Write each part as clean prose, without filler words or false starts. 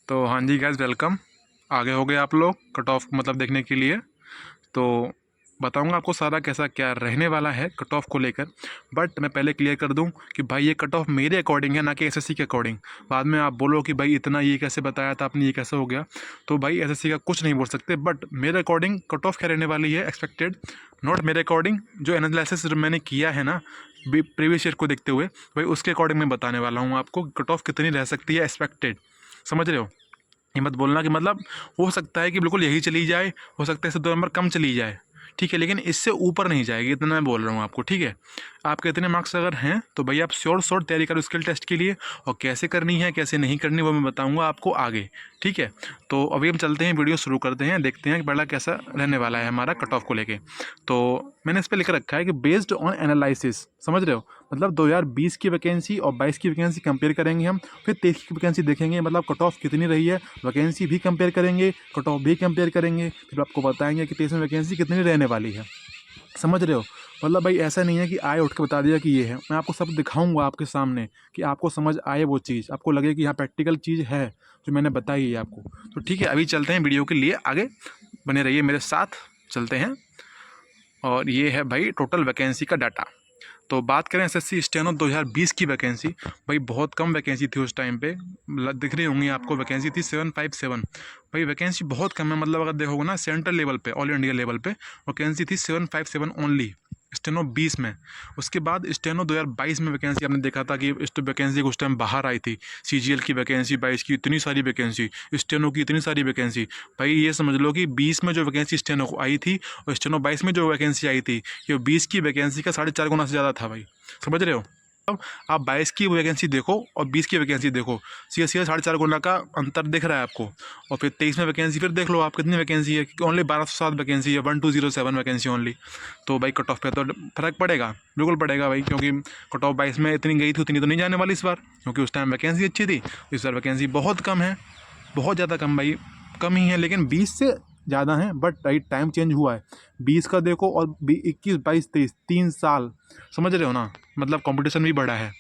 तो हाँ जी guys, welcome. आगे हो गए आप लोग कट ऑफ मतलब देखने के लिए। तो बताऊंगा आपको सारा कैसा क्या रहने वाला है कट ऑफ को लेकर। बट मैं पहले क्लियर कर दूं कि भाई ये कट ऑफ मेरे अकॉर्डिंग है, ना कि एसएससी के अकॉर्डिंग। बाद में आप बोलो कि भाई इतना ये कैसे बताया था आपने, ये कैसे हो गया। तो भाई एसएससी का कुछ नहीं बोल सकते, बट मेरे अकॉर्डिंग कट ऑफ क्या रहने वाली है एक्सपेक्टेड। नॉट मेरे अकॉर्डिंग, जो एनालिसिस मैंने किया है ना प्रीवियस ईयर को देखते हुए, भाई उसके अकॉर्डिंग मैं बताने वाला हूँ आपको कट ऑफ कितनी रह सकती है एक्सपेक्टेड। समझ रहे हो? ये मत बोलना कि मतलब हो सकता है कि बिल्कुल यही चली जाए, हो सकता है इससे 2 नंबर कम चली जाए, ठीक है, लेकिन इससे ऊपर नहीं जाएगी, इतना मैं बोल रहा हूँ आपको, ठीक है। आपके इतने मार्क्स अगर हैं तो भैया आप श्योर तैयारी करो स्किल टेस्ट के लिए। और कैसे करनी है कैसे नहीं करनी वो मैं बताऊँगा आपको आगे, ठीक है। तो अभी हम चलते हैं, वीडियो शुरू करते हैं, देखते हैं कि पहला कैसा रहने वाला है हमारा कट ऑफ को लेके। तो मैंने इस पर लिख रखा है कि बेस्ड ऑन एनालिसिस, समझ रहे हो, मतलब 2020 की वैकेंसी और 22 की वैकेंसी कंपेयर करेंगे हम, फिर 23 की वैकेंसी देखेंगे, मतलब कट ऑफ कितनी रही है, वैकेंसी भी कंपेयर करेंगे, कट ऑफ भी कंपेयर करेंगे, फिर आपको बताएंगे कि 23 में वैकेंसी कितनी रहने वाली है। समझ रहे हो? मतलब भाई ऐसा नहीं है कि आए उठ के बता दिया कि ये है, मैं आपको सब दिखाऊंगा आपके सामने कि आपको समझ आए वो चीज़, आपको लगे कि यहाँ प्रैक्टिकल चीज़ है जो मैंने बताई है आपको। तो ठीक है, अभी चलते हैं वीडियो के लिए आगे, बने रहिए मेरे साथ, चलते हैं। और ये है भाई टोटल वैकेंसी का डाटा। तो बात करें एसएससी स्टेनो 2020 की वैकेंसी, भाई बहुत कम वैकेंसी थी उस टाइम पे, दिख रही होंगी आपको, वैकेंसी थी 757। भाई वैकेंसी बहुत कम है, मतलब अगर देखोगे ना सेंट्रल लेवल पे, ऑल इंडिया लेवल पे वैकेंसी थी 757 ओनली स्टेनो 20 में। उसके बाद स्टेनो 2022 में वैकेंसी आपने देखा था कि वैकेंसी उस टाइम बाहर आई थी, सीजीएल की वैकेंसी 22 की इतनी सारी वैकेंसी, स्टेनो की इतनी सारी वैकेंसी। भाई ये समझ लो कि 20 में जो वैकेंसी स्टेनो को आई थी और स्टेनो 22 में जो वैकेंसी आई थी, ये 20 की वैकेंसी का 4.5 गुना से ज़्यादा था भाई। समझ रहे हो? अब आप 22 की वैकेंसी देखो और 20 की वैकेंसी देखो, सीधा सीधा 4.5 गुना का अंतर दिख रहा है आपको। और फिर 23 में वैकेंसी फिर देख लो आप कितनी वैकेंसी है, ओनली 1207 वैकेंसी है, 1207 वैकेंसी ओनली। तो भाई कट ऑफ पे तो फर्क पड़ेगा, बिल्कुल पड़ेगा भाई, क्योंकि कट ऑफ 22 में इतनी गई थी उतनी तो नहीं जाने वाली इस बार, क्योंकि उस टाइम वैकेंसी अच्छी थी। इस बार वैकेंसी बहुत कम है, बहुत ज़्यादा कम भाई, कम ही है, लेकिन 20 से ज़्यादा है, बट राइट टाइम चेंज हुआ है। 20 का देखो और 21, 22, 23, 3 साल, समझ रहे हो ना, मतलब कंपटीशन भी बढ़ा है।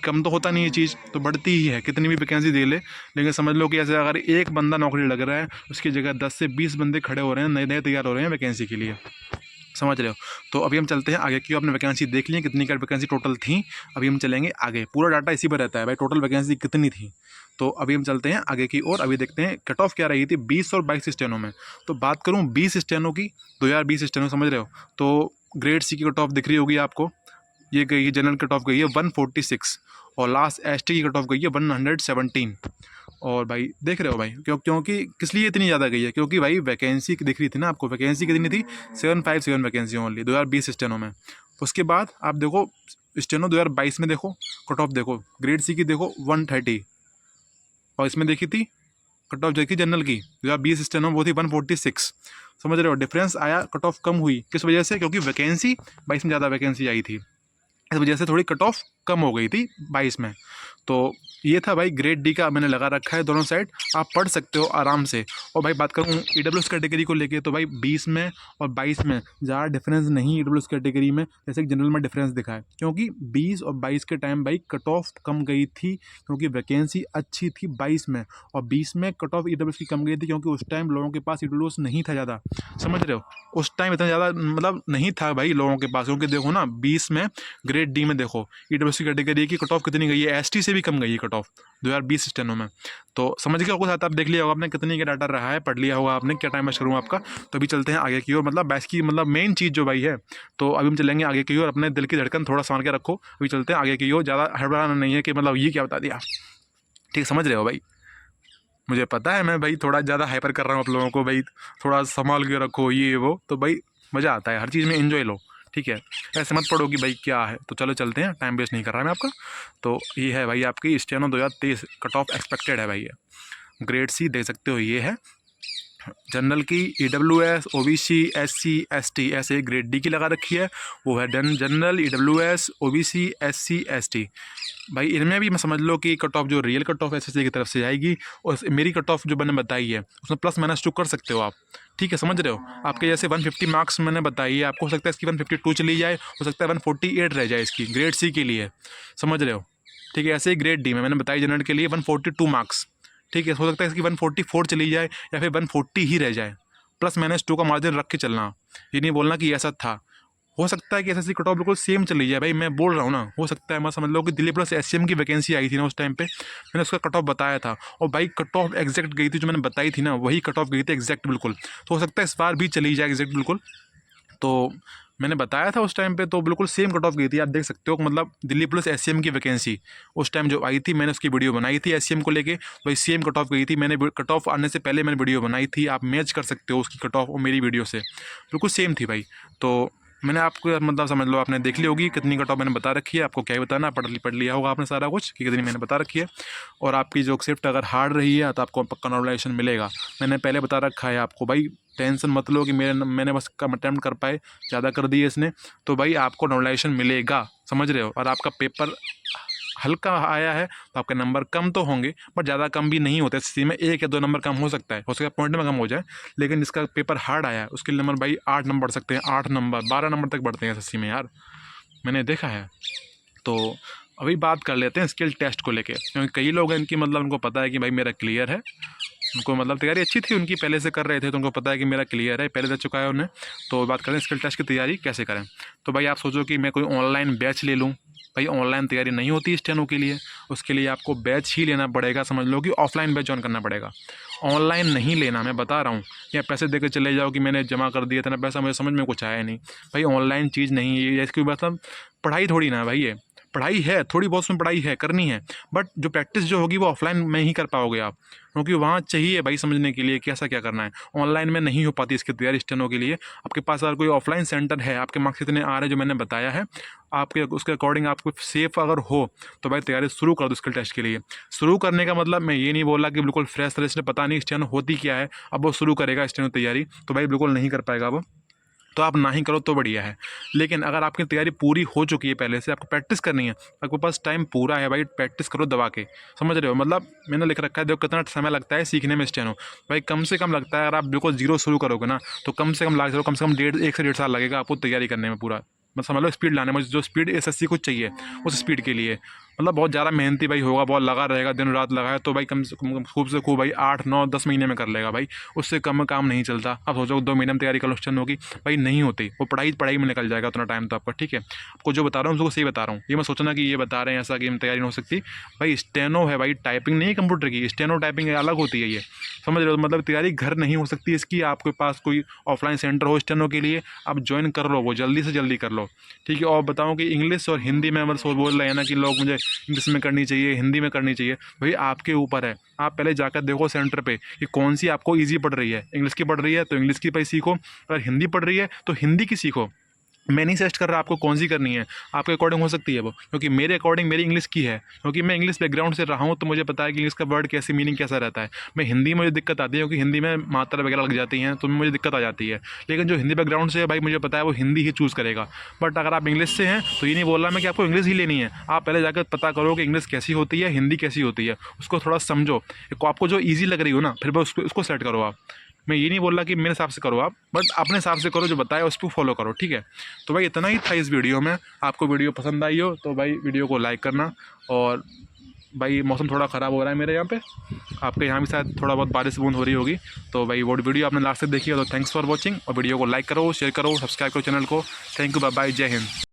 कम तो होता नहीं है चीज़, तो बढ़ती ही है, कितनी भी वैकेंसी दे ले। लेकिन समझ लो कि ऐसे अगर एक बंदा नौकरी लग रहा है, उसकी जगह 10 से 20 बंदे खड़े हो रहे हैं, नए नए तैयार हो रहे हैं वैकेंसी के लिए। समझ रहे हो? तो अभी हम चलते हैं आगे की, आपने वैकेंसी देख ली कितनी का वैकेंसी टोटल थी। अभी हम चलेंगे आगे, पूरा डाटा इसी पर रहता है भाई, टोटल वैकेंसी कितनी थी। तो अभी हम चलते हैं आगे की ओर, अभी देखते हैं कट ऑफ क्या रही थी 20 और 22 स्टेनों में। तो बात करूँ 20 स्टेनों की, 2020 स्टेनों, समझ रहे हो, तो ग्रेड सी की कट ऑफ दिख रही होगी आपको, ये गई है, जनरल कट ऑफ गई है 146, और लास्ट एसटी की कट ऑफ गई है 117। और भाई देख रहे हो भाई, क्योंकि किस लिए इतनी ज़्यादा गई है, क्योंकि भाई वैकेंसी दिख रही थी ना आपको, वैकेंसी कितनी थी, 757 वैकेंसी ओनली 2020 स्टेनो में। उसके बाद आप देखो स्टेनो 2022 में, देखो कट ऑफ देखो, ग्रेड सी की देखो 130, और इसमें देखी थी कट ऑफ देखी जनरल की 2020 स्टेनो, वो थी 146। समझ रहे हो? डिफरेंस आया, कट ऑफ कम हुई, किस वजह से? क्योंकि वैकेंसी 22 में ज़्यादा वैकेंसी आई थी, इस वजह से थोड़ी कट ऑफ कम हो गई थी 22 में। तो ये था भाई ग्रेड डी का, मैंने लगा रखा है दोनों साइड, आप पढ़ सकते हो आराम से। और भाई बात करूँ ईडब्ल्यूएस कैटेगरी को लेके, तो भाई 20 में और 22 में ज़्यादा डिफरेंस नहीं ईडब्ल्यूएस कैटेगरी में, जैसे कि जनरल में डिफरेंस दिखा है, क्योंकि 20 और 22 के टाइम भाई कट ऑफ कम गई थी, क्योंकि वैकेंसी अच्छी थी 22 में, और 20 में कट ऑफ ईडब्ल्यूएस की कम गई थी, क्योंकि उस टाइम लोगों के पास ईडब्ल्यूएस नहीं था ज़्यादा। समझ रहे हो? उस टाइम इतना ज़्यादा मतलब नहीं था भाई लोगों के पास, क्योंकि देखो ना 20 में ग्रेड डी में देखो ईडब्ल्यूएस कैटेगरी की कट ऑफ कितनी गई है, एसटी से भी कम गई है कट ऑफ 2020 स्टेनो में। तो समझ गए, साथ आप देख लिया होगा आपने कितनी का डाटा रहा है, पढ़ लिया होगा आपने, क्या टाइम वेस्ट करूँ आपका। तो अभी चलते हैं आगे की ओर, मतलब बैच की मतलब मेन चीज़ जो भाई है। तो अभी हम चलेंगे आगे की ओर, अपने दिल की धड़कन थोड़ा संभाल के रखो, अभी चलते हैं आगे की ओर, ज़्यादा हड़बड़ाना नहीं है कि मतलब ये क्या बता दिया, ठीक समझ रहे हो भाई? मुझे पता है मैं भाई थोड़ा ज़्यादा हाइपर कर रहा हूँ आप लोगों को भाई, थोड़ा संभाल के रखो ये वो, तो भाई मज़ा आता है, हर चीज़ में एंजॉय लो, ठीक है। ऐसे मत पढ़ो कि भाई क्या है। तो चलो चलते हैं, टाइम वेस्ट नहीं कर रहा मैं आपका। तो ये है भाई आपकी स्टेनो 2023 कट ऑफ एक्सपेक्टेड है भाई, ये ग्रेड सी दे सकते हो, ये है जनरल की, ईडब्ल्यूएस, ओबीसी, एससी, एसटी, ऐसे ग्रेड डी की लगा रखी है, वो है general, EWS, OBC, SC, ST. भाई इनमें भी मैं समझ लो कि कट ऑफ जो रियल कट ऑफ एसएससी की तरफ से जाएगी, और मेरी कट ऑफ जो मैंने बताई है उसमें प्लस माइनस टू कर सकते हो आप, ठीक है, समझ रहे हो? आपके जैसे 150 मार्क्स मैंने बताई है, आपको हो सकता है इसकी 152 चली जाए, हो सकता है 148 रह जाए इसकी ग्रेड सी के लिए, समझ रहे हो? ठीक है, ऐसे ही ग्रेड डी में मैंने बताई जनरल के लिए 142 मार्क्स, ठीक है, हो सकता है इसकी 144 चली जाए या फिर 140 ही रह जाए, प्लस माइनस 2 का मार्जिन रख के चलना। ये नहीं बोलना कि ऐसा था, हो सकता है कि एसएससी कट ऑफ बिल्कुल सेम चली जाए भाई, मैं बोल रहा हूँ ना, हो सकता है। मैं समझ लो कि दिल्ली प्लस एससीएम की वैकेंसी आई थी ना उस टाइम पे, मैंने उसका कट ऑफ बताया था, और भाई कट ऑफ एग्जैक्ट गई थी, जो मैंने बताई थी ना वही कट ऑफ गई थी एग्जैक्ट बिल्कुल। तो हो सकता है इस बार भी चली जाए एग्जैक्ट बिल्कुल। तो मैंने बताया था उस टाइम पे, तो बिल्कुल सेम कट ऑफ गई थी, आप देख सकते हो। मतलब दिल्ली पुलिस एससीएम की वैकेंसी उस टाइम जो आई थी, मैंने उसकी वीडियो बनाई थी एससीएम को लेके, वही सेम कट ऑफ गई थी। मैंने कट ऑफ आने से पहले मैंने वीडियो बनाई थी, आप मैच कर सकते हो उसकी कट ऑफ और मेरी वीडियो से, बिल्कुल सेम थी भाई। तो मैंने आपको मतलब समझ लो, आपने देख ली होगी कितनी कट ऑफ मैंने बता रखी है, आपको क्या ही बताना, पढ़ लिया होगा आपने सारा कुछ कि कितनी मैंने बता रखी है। और आपकी जो शिफ्ट अगर हार्ड रही है तो आपको पक्का नॉर्मलाइजेशन मिलेगा, मैंने पहले बता रखा है आपको भाई। टेंशन मत लो कि मैंने बस कम अटैम्प्ट कर पाए, ज़्यादा कर दिए इसने, तो भाई आपको नॉर्मलाइजेशन मिलेगा, समझ रहे हो। और आपका पेपर हल्का आया है तो आपके नंबर कम तो होंगे, बट ज़्यादा कम भी नहीं होते। एसएससी में 1 या 2 नंबर कम हो सकता है पॉइंट में कम हो जाए, लेकिन जिसका पेपर हार्ड आया है उसके नंबर भाई 8 नंबर बढ़ सकते हैं, 8 नंबर 12 नंबर तक बढ़ते हैं एसएससी में यार, मैंने देखा है। तो अभी बात कर लेते हैं स्किल टेस्ट को लेके, क्योंकि कई लोग हैं इनकी मतलब उनको पता है कि भाई मेरा क्लियर है, उनको मतलब तैयारी अच्छी थी उनकी, पहले से कर रहे थे, तो उनको पता है कि मेरा क्लियर है, पहले दे चुका है उन्हें। तो बात करें स्किल टेस्ट की तैयारी कैसे करें। तो भाई आप सोचो कि मैं कोई ऑनलाइन बैच ले लूँ, भाई ऑनलाइन तैयारी नहीं होती स्टेनो के लिए, उसके लिए आपको बैच ही लेना पड़ेगा, समझ लो कि ऑफलाइन बैच ज्वाइन करना पड़ेगा, ऑनलाइन नहीं लेना, मैं बता रहा हूँ। या पैसे देकर चले जाओ कि मैंने जमा कर दिया था ना पैसा, मुझे समझ में कुछ आया नहीं, भाई ऑनलाइन चीज़ नहीं है इसकी, मतलब पढ़ाई थोड़ी ना भाई, ये पढ़ाई है, थोड़ी बहुत उसमें पढ़ाई है, करनी है, बट जो प्रैक्टिस जो होगी वो ऑफलाइन में ही कर पाओगे आप, क्योंकि वहाँ चाहिए भाई समझने के लिए कैसा क्या करना है, ऑनलाइन में नहीं हो पाती इसकी तैयारी स्टेनो के लिए। आपके पास अगर कोई ऑफलाइन सेंटर है, आपके मार्क्स इतने आ रहे हैं जो मैंने बताया है, आपके उसके अकॉर्डिंग आपको सेफ अगर हो तो भाई तैयारी शुरू कर दो स्किल टेस्ट के लिए। शुरू करने का मतलब मैं ये नहीं बोल रहा कि बिल्कुल फ्रेश तरह से पता नहीं स्टेनो होती क्या है, अब वो शुरू करेगा स्टेनो तैयारी तो भाई बिल्कुल नहीं कर पाएगा वो, तो आप ना ही करो तो बढ़िया है। लेकिन अगर आपकी तैयारी पूरी हो चुकी है, पहले से आपको प्रैक्टिस करनी है, आपके पास टाइम पूरा है भाई, प्रैक्टिस करो दबा के, समझ रहे हो। मतलब मैंने लिख रखा है, देखो कितना समय लगता है सीखने में स्टेनो, भाई कम से कम लगता है, अगर आप बिल्कुल जीरो शुरू करोगे ना तो कम से कम लगा चलो, कम से कम 1 से 1.5 साल लगेगा आपको तैयारी करने में पूरा। मतलब समझ लो स्पीड लाने में, जो स्पीड एसएससी को चाहिए उस स्पीड के लिए, मतलब बहुत ज़्यादा मेहनती भाई होगा, बहुत लगा रहेगा, दिन रात लगा है, तो भाई कम से कम खूब से खूब भाई 8, 9, 10 महीने में कर लेगा भाई, उससे कम काम नहीं चलता। अब सोचो 2 महीने में तैयारी कर लो स्टेनो होगी, भाई नहीं होती वो, पढ़ाई में निकल जाएगा उतना टाइम तो आपका, ठीक है। आपको जो बता रहा हूँ उसको सही बता रहा हूँ, ये मैं सोचना कि ये बता रहे हैं ऐसा कि तैयारी नहीं हो सकती, भाई स्टेनो है भाई, टाइपिंग नहीं है कंप्यूटर की, स्टेनो टाइपिंग अलग होती है, ये समझ रहे हो। मतलब तैयारी घर नहीं हो सकती इसकी, आपके पास कोई ऑफलाइन सेंटर हो स्टेनो के लिए, आप ज्वाइन कर लो, वो जल्दी से जल्दी कर लो, ठीक है। और बताऊँ कि इंग्लिश और हिंदी में मतलब बोल रहे हैं ना कि लोग मुझे इंग्लिश में करनी चाहिए, हिंदी में करनी चाहिए, भाई आपके ऊपर है। आप पहले जाकर देखो सेंटर पे कि कौन सी आपको ईजी पड़ रही है, इंग्लिश की पढ़ रही है तो इंग्लिश की भाई सीखो, अगर हिंदी पढ़ रही है तो हिंदी की सीखो। मैं नहीं सजेस्ट कर रहा आपको कौन सी करनी है, आपके अकॉर्डिंग हो सकती है वो, क्योंकि मेरे अकॉर्डिंग मेरी इंग्लिश की है, क्योंकि मैं इंग्लिश बैकग्राउंड से रहा हूँ, तो मुझे पता है कि इंग्लिश का वर्ड कैसे मीनिंग कैसा रहता है। मैं हिंदी में मुझे दिक्कत आती है, क्योंकि हिंदी में मात्रा वगैरह लग जाती हैं तो मुझे दिक्कत आ जाती है। लेकिन जो हिंदी बैकग्राउंड से है भाई, मुझे पता है वो हिंदी ही चूज़ करेगा। बट अगर आप इंग्लिश से हैं तो ये नहीं बोल रहा मैं कि आपको इंग्लिश ही लेनी है, आप पहले जाकर पता करो कि इंग्लिश कैसी होती है, हिंदी कैसी होती है, उसको थोड़ा समझो, आपको जो ईजी लग रही हो ना, फिर उसको सेलेक्ट करो आप। मैं ये नहीं बोल रहा कि मेरे हिसाब से करो आप, बट अपने हिसाब से करो, जो बताया उसको फॉलो करो, ठीक है। तो भाई इतना ही था इस वीडियो में, आपको वीडियो पसंद आई हो तो भाई वीडियो को लाइक करना। और भाई मौसम थोड़ा ख़राब हो रहा है मेरे यहाँ पे, आपके यहाँ भी शायद थोड़ा बहुत बारिश बूंद हो रही होगी, तो भाई वो वीडियो आपने लास्ट तक देखी है तो थैंक्स फॉर वॉचिंग, और वीडियो को लाइक करो, शेयर करो, सब्सक्राइब करो चैनल को। थैंक यू, बाय बाय, जय हिंद।